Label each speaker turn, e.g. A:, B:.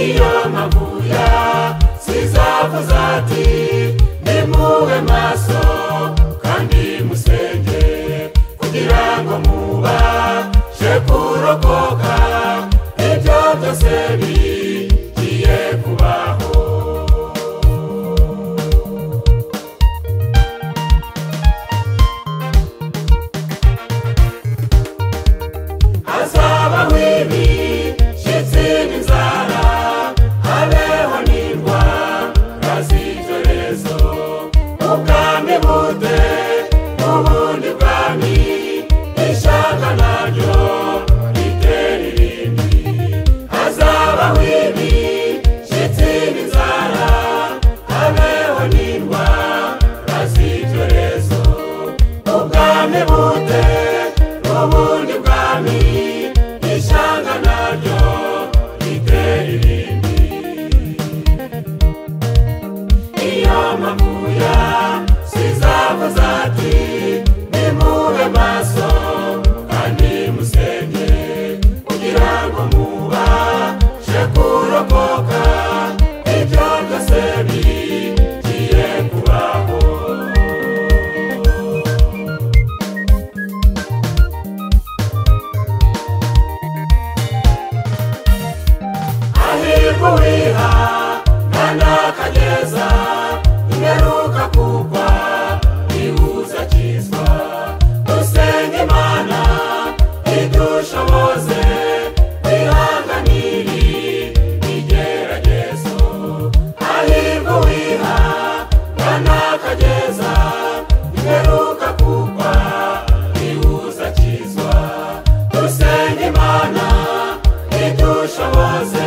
A: iyo mavuya sizavuza ati nimube maso kandi musenge kugira ngo mubashe kurokoka ibyo byose bigiye kubaho. Hazabaho ibishyitsi n'inzara, habeho n'indwara z'ibyorezo, ubwami bute n'ubundi bwami, ishyanga naryo ritera irindi. Hazabaho ibishyitsi n'inzara, habeho n'indwara z'ibyorezo, ubwami bute n'ubundi bwami, ishyanga naryo ritera irindi. Iyo mavuya sizavuza ati nimube maso kandi musenge kugira ngo mubashe kurokoka ibyo byose bigiye kubaho. Hahirwa uwihangana akageza imperuka kugwa ihuza akizwa. Dusenge Imana idushoboze kwihanganira ibigeragezo. Hahirwa uwihangana akageza imperuka kugwa ihuza akizwa. Dusenge Imana idushoboze